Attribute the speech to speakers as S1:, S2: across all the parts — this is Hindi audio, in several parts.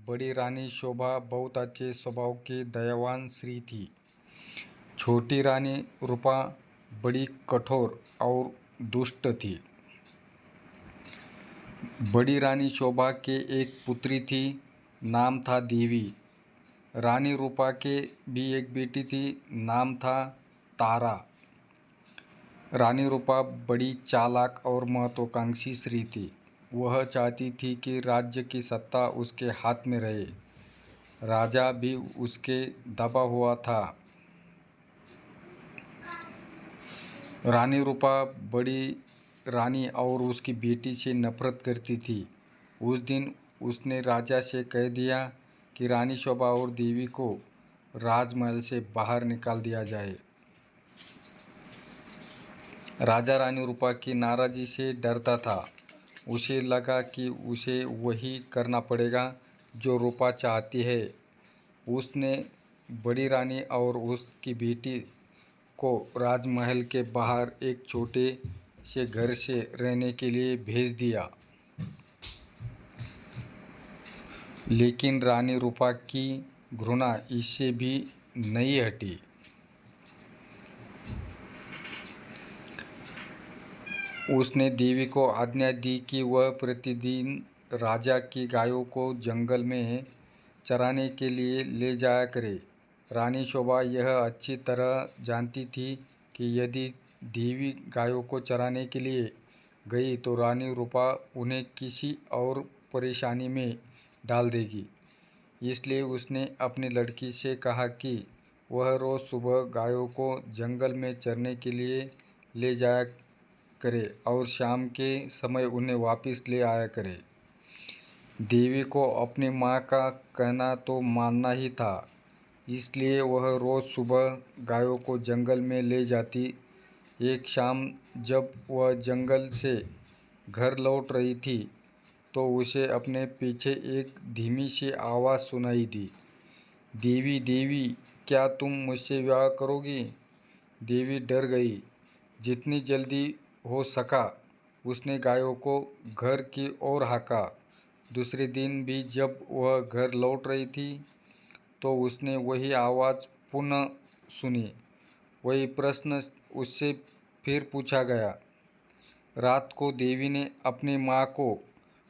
S1: बड़ी रानी शोभा बहुत अच्छे स्वभाव की दयावान स्त्री थी। छोटी रानी रूपा बड़ी कठोर और दुष्ट थी। बड़ी रानी शोभा के एक पुत्री थी, नाम था देवी। रानी रूपा के भी एक बेटी थी, नाम था तारा। रानी रूपा बड़ी चालाक और महत्वाकांक्षी स्त्री थी। वह चाहती थी कि राज्य की सत्ता उसके हाथ में रहे। राजा भी उसके दबा हुआ था। रानी रूपा बड़ी रानी और उसकी बेटी से नफरत करती थी। उस दिन उसने राजा से कह दिया कि रानी शोभा और देवी को राजमहल से बाहर निकाल दिया जाए। राजा रानी रूपा की नाराज़ी से डरता था। उसे लगा कि उसे वही करना पड़ेगा जो रूपा चाहती है। उसने बड़ी रानी और उसकी बेटी को राजमहल के बाहर एक छोटे से घर से रहने के लिए भेज दिया। लेकिन रानी रूपा की घृणा इससे भी नहीं हटी। उसने देवी को आज्ञा दी कि वह प्रतिदिन राजा की गायों को जंगल में चराने के लिए ले जाया करे। रानी शोभा यह अच्छी तरह जानती थी कि यदि देवी गायों को चराने के लिए गई तो रानी रूपा उन्हें किसी और परेशानी में डाल देगी। इसलिए उसने अपनी लड़की से कहा कि वह रोज़ सुबह गायों को जंगल में चरने के लिए ले जाया करे और शाम के समय उन्हें वापस ले आया करे। देवी को अपनी माँ का कहना तो मानना ही था, इसलिए वह रोज़ सुबह गायों को जंगल में ले जाती। एक शाम जब वह जंगल से घर लौट रही थी तो उसे अपने पीछे एक धीमी सी आवाज़ सुनाई दी, देवी देवी, क्या तुम मुझसे विवाह करोगी? देवी डर गई। जितनी जल्दी हो सका उसने गायों को घर की ओर हाँका। दूसरे दिन भी जब वह घर लौट रही थी तो उसने वही आवाज़ पुनः सुनी। वही प्रश्न उससे फिर पूछा गया। रात को देवी ने अपनी माँ को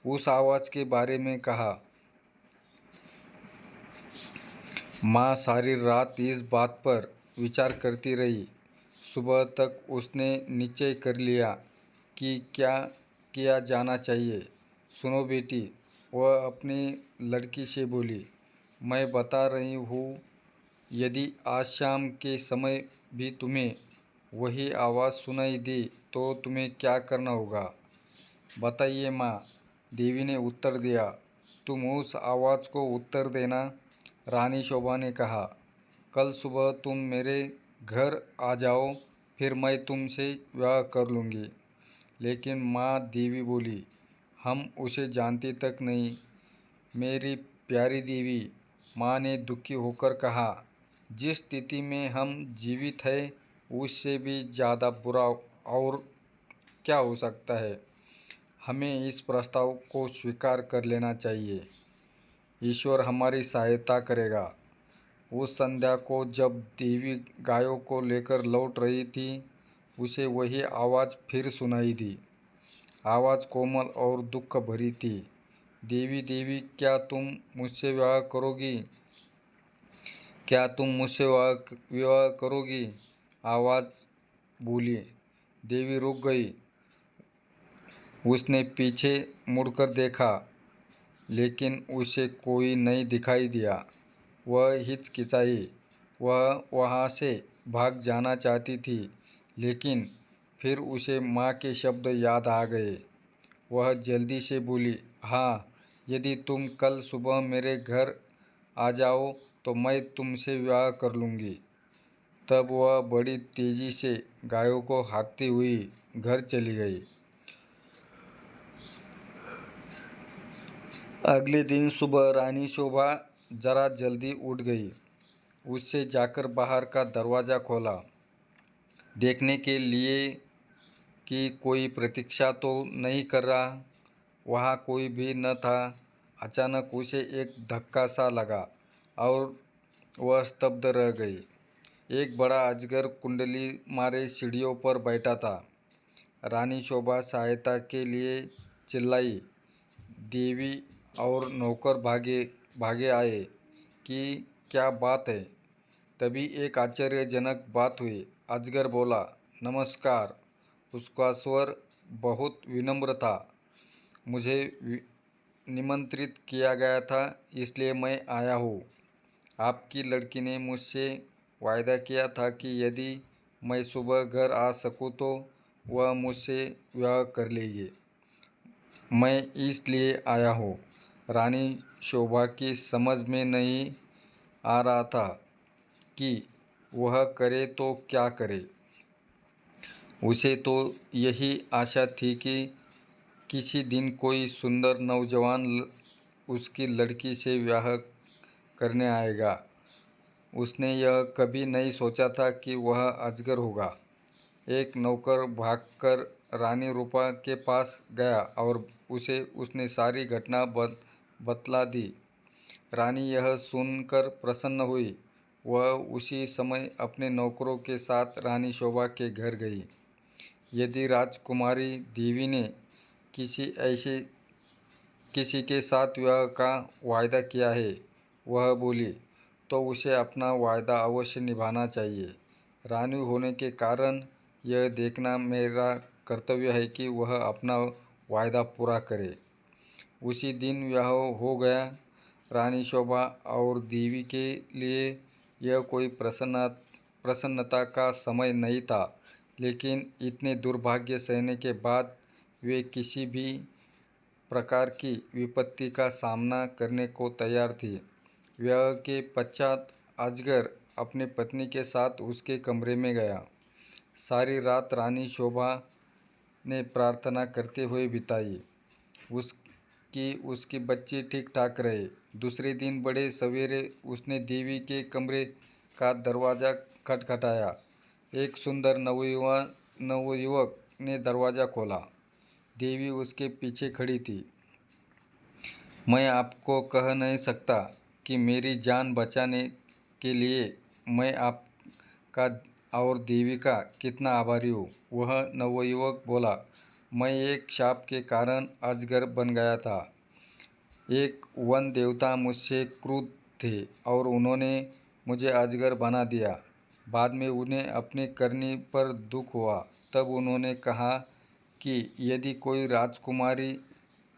S1: उस आवाज़ के बारे में कहा। माँ सारी रात इस बात पर विचार करती रही। सुबह तक उसने निश्चय कर लिया कि क्या किया जाना चाहिए। सुनो बेटी, वह अपनी लड़की से बोली, मैं बता रही हूँ, यदि आज शाम के समय भी तुम्हें वही आवाज़ सुनाई दी तो तुम्हें क्या करना होगा? बताइए माँ, देवी ने उत्तर दिया। तुम उस आवाज़ को उत्तर देना। रानी शोभा ने कहा, कल सुबह तुम मेरे घर आ जाओ, फिर मैं तुमसे विवाह कर लूँगी। लेकिन माँ, देवी बोली, हम उसे जानती तक नहीं। मेरी प्यारी देवी, माँ ने दुखी होकर कहा, जिस स्थिति में हम जीवित हैं उससे भी ज़्यादा बुरा और क्या हो सकता है। हमें इस प्रस्ताव को स्वीकार कर लेना चाहिए। ईश्वर हमारी सहायता करेगा। उस संध्या को जब देवी गायों को लेकर लौट रही थी उसे वही आवाज़ फिर सुनाई दी। आवाज़ कोमल और दुख भरी थी। देवी देवी, क्या तुम मुझसे विवाह करोगी? क्या तुम मुझसे विवाह करोगी? आवाज़ बोली। देवी रुक गई। उसने पीछे मुड़कर देखा, लेकिन उसे कोई नहीं दिखाई दिया। वह हिचकिचाई। वह वहाँ से भाग जाना चाहती थी, लेकिन फिर उसे माँ के शब्द याद आ गए। वह जल्दी से बोली, हाँ, यदि तुम कल सुबह मेरे घर आ जाओ तो मैं तुमसे विवाह कर लूँगी। तब वह बड़ी तेज़ी से गायों को हाँकती हुई घर चली गई। अगले दिन सुबह रानी शोभा जरा जल्दी उठ गई। उससे जाकर बाहर का दरवाज़ा खोला, देखने के लिए कि कोई प्रतीक्षा तो नहीं कर रहा। वहाँ कोई भी न था। अचानक उसे एक धक्का सा लगा और वह स्तब्ध रह गई। एक बड़ा अजगर कुंडली मारे सीढ़ियों पर बैठा था। रानी शोभा सहायता के लिए चिल्लाई। देवी और नौकर भागे भागे आए कि क्या बात है। तभी एक आश्चर्यजनक बात हुई। अजगर बोला, नमस्कार। उसका स्वर बहुत विनम्र था। मुझे निमंत्रित किया गया था, इसलिए मैं आया हूँ। आपकी लड़की ने मुझसे वायदा किया था कि यदि मैं सुबह घर आ सकूँ तो वह मुझसे विवाह कर लेगी। मैं इसलिए आया हूँ। रानी शोभा की समझ में नहीं आ रहा था कि वह करे तो क्या करे। उसे तो यही आशा थी कि किसी दिन कोई सुंदर नौजवान उसकी लड़की से विवाह करने आएगा। उसने यह कभी नहीं सोचा था कि वह अजगर होगा। एक नौकर भागकर रानी रूपा के पास गया और उसने सारी घटना बतला दी। रानी यह सुनकर प्रसन्न हुई। वह उसी समय अपने नौकरों के साथ रानी शोभा के घर गई। यदि राजकुमारी देवी ने किसी के साथ विवाह का वायदा किया है, वह बोली, तो उसे अपना वायदा अवश्य निभाना चाहिए। रानी होने के कारण यह देखना मेरा कर्तव्य है कि वह अपना वायदा पूरा करे। उसी दिन विवाह हो गया। रानी शोभा और देवी के लिए यह कोई प्रसन्नता का समय नहीं था, लेकिन इतने दुर्भाग्य सहने के बाद वे किसी भी प्रकार की विपत्ति का सामना करने को तैयार थी। विवाह के पश्चात अजगर अपनी पत्नी के साथ उसके कमरे में गया। सारी रात रानी शोभा ने प्रार्थना करते हुए बिताई उसकी बच्ची ठीक ठाक रहे। दूसरे दिन बड़े सवेरे उसने देवी के कमरे का दरवाज़ा खटखटाया। एक सुंदर नवयुवक ने दरवाज़ा खोला। देवी उसके पीछे खड़ी थी। मैं आपको कह नहीं सकता कि मेरी जान बचाने के लिए मैं आपका और देवी का कितना आभारी हूँ, वह नवयुवक बोला। मैं एक शाप के कारण अजगर बन गया था। एक वन देवता मुझसे क्रुद्ध थे और उन्होंने मुझे अजगर बना दिया। बाद में उन्हें अपनी करनी पर दुख हुआ। तब उन्होंने कहा कि यदि कोई राजकुमारी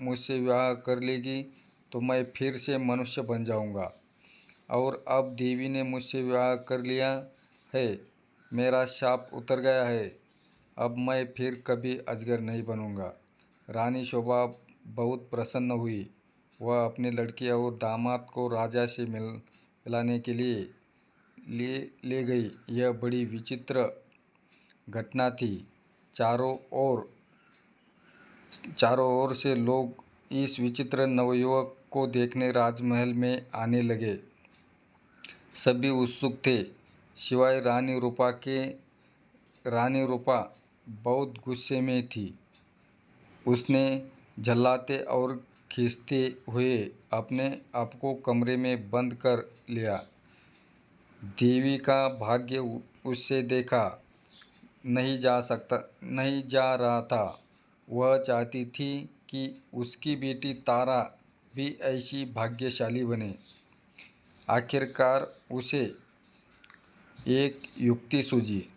S1: मुझसे विवाह कर लेगी तो मैं फिर से मनुष्य बन जाऊंगा। और अब देवी ने मुझसे विवाह कर लिया है। मेरा शाप उतर गया है। अब मैं फिर कभी अजगर नहीं बनूंगा। रानी शोभा बहुत प्रसन्न हुई। वह अपनी लड़की और दामाद को राजा से मिलाने के लिए ले गई। यह बड़ी विचित्र घटना थी। चारों ओर से लोग इस विचित्र नवयुवक को देखने राजमहल में आने लगे। सभी उत्सुक थे, सिवाय रानी रूपा के। रानी रूपा बहुत गुस्से में थी। उसने झल्लाते और खींचते हुए अपने आप को कमरे में बंद कर लिया। देवी का भाग्य उससे देखा नहीं जा रहा था। वह चाहती थी कि उसकी बेटी तारा भी ऐसी भाग्यशाली बने। आखिरकार उसे एक युक्ति सूझी।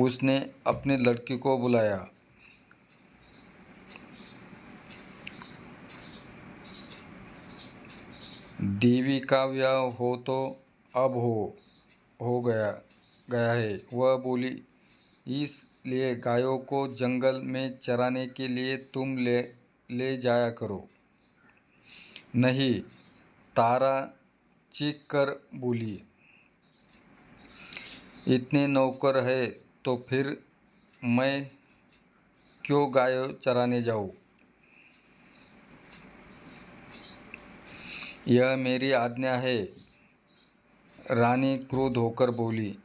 S1: उसने अपनी लड़की को बुलाया। देवी का विवाह हो तो अब हो गया है, वह बोली। इसलिए गायों को जंगल में चराने के लिए तुम ले जाया करो। नहीं, तारा चीख कर बोली। इतने नौकर है तो फिर मैं क्यों गाय चराने जाऊँ? यह मेरी आज्ञा है। रानी क्रुद्ध होकर बोली।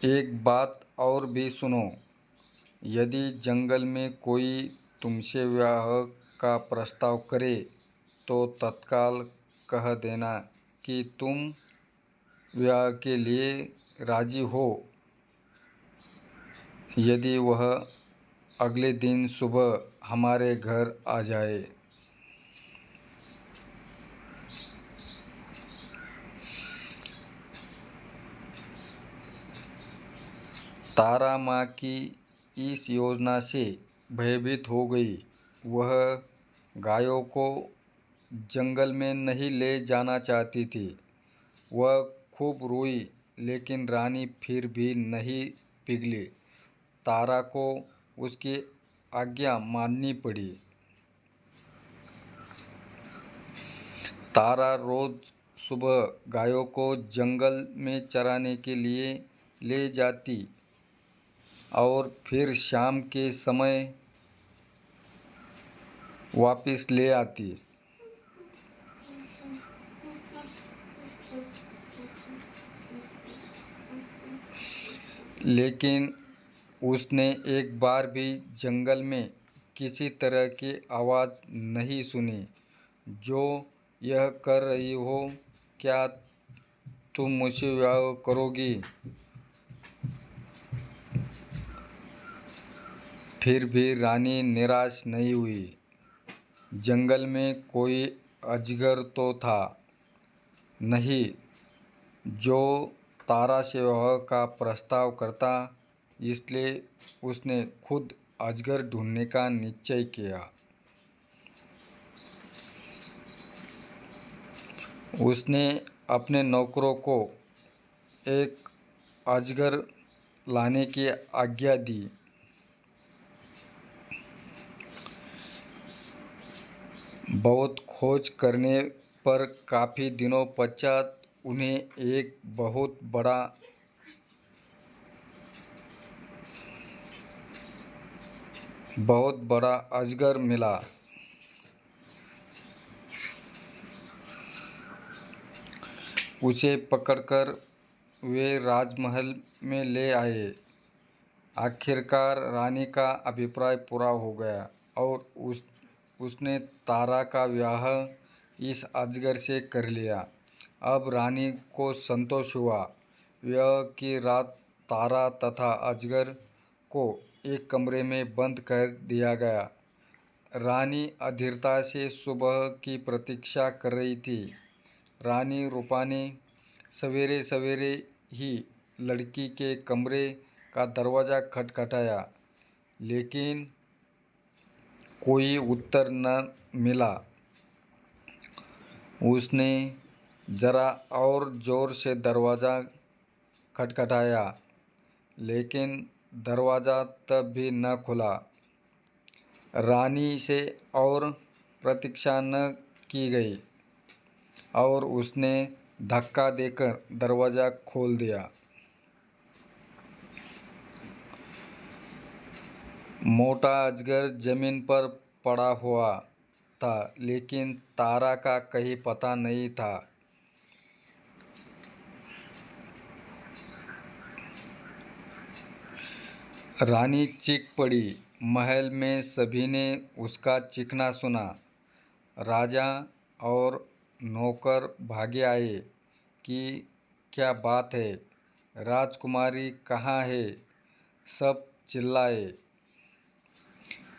S1: एक बात और भी सुनो। यदि जंगल में कोई तुमसे विवाह का प्रस्ताव करे तो तत्काल कह देना कि तुम विवाह के लिए राजी हो। यदि वह अगले दिन सुबह हमारे घर आ जाए। तारा माँ की इस योजना से भयभीत हो गई। वह गायों को जंगल में नहीं ले जाना चाहती थी। वह खूब रोई, लेकिन रानी फिर भी नहीं पिघली। तारा को उसकी आज्ञा माननी पड़ी। तारा रोज सुबह गायों को जंगल में चराने के लिए ले जाती और फिर शाम के समय वापस ले आती। लेकिन उसने एक बार भी जंगल में किसी तरह की आवाज़ नहीं सुनी। जो यह कर रही हो, क्या तुम मुझसे विवाह करोगी? फिर भी रानी निराश नहीं हुई। जंगल में कोई अजगर तो था नहीं जो तारा से विवाह का प्रस्ताव करता, इसलिए उसने खुद अजगर ढूंढने का निश्चय किया। उसने अपने नौकरों को एक अजगर लाने की आज्ञा दी। बहुत खोज करने पर काफ़ी दिनों पश्चात उन्हें एक बहुत बड़ा अजगर मिला। उसे पकड़कर वे राजमहल में ले आए। आखिरकार रानी का अभिप्राय पूरा हो गया और उसने तारा का विवाह इस अजगर से कर लिया। अब रानी को संतोष हुआ। विवाह की रात तारा तथा अजगर को एक कमरे में बंद कर दिया गया। रानी अधीरता से सुबह की प्रतीक्षा कर रही थी। रानी रूपानी सवेरे सवेरे ही लड़की के कमरे का दरवाज़ा खटखटाया, लेकिन कोई उत्तर न मिला। उसने ज़रा और ज़ोर से दरवाज़ा खटखटाया, लेकिन दरवाज़ा तब भी न खुला। रानी से और प्रतीक्षा न की गई और उसने धक्का देकर दरवाज़ा खोल दिया। मोटा अजगर जमीन पर पड़ा हुआ था, लेकिन तारा का कहीं पता नहीं था। रानी चीख पड़ी। महल में सभी ने उसका चीखना सुना। राजा और नौकर भागे आए कि क्या बात है, राजकुमारी कहाँ है? सब चिल्लाए।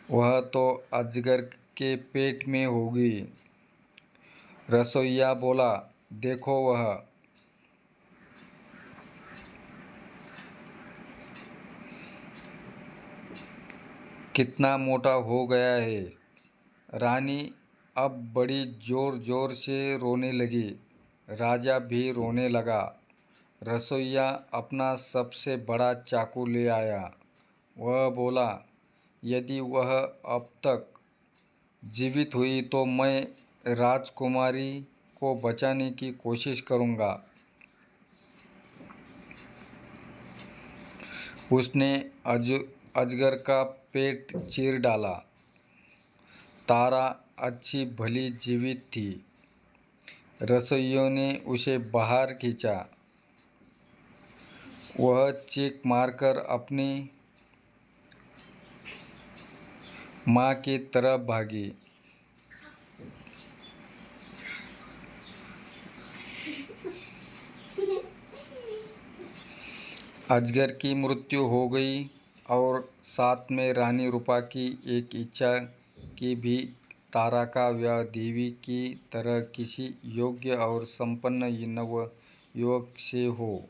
S1: वह तो अजगर के पेट में होगी। रसोइया बोला, देखो वह। कितना मोटा हो गया है। रानी अब बड़ी ज़ोर ज़ोर से रोने लगी। राजा भी रोने लगा। रसोइया अपना सबसे बड़ा चाकू ले आया। वह बोला, यदि वह अब तक जीवित हुई तो मैं राजकुमारी को बचाने की कोशिश करूँगा। उसने अजगर का पेट चीर डाला। तारा अच्छी भली जीवित थी। रसोइयों ने उसे बाहर खींचा। वह चीख मारकर अपनी माँ की तरफ भागी। अजगर की मृत्यु हो गई और साथ में रानी रूपा की एक इच्छा की भी, तारा का विवाह देवी की तरह किसी योग्य और संपन्न नव युवक से हो।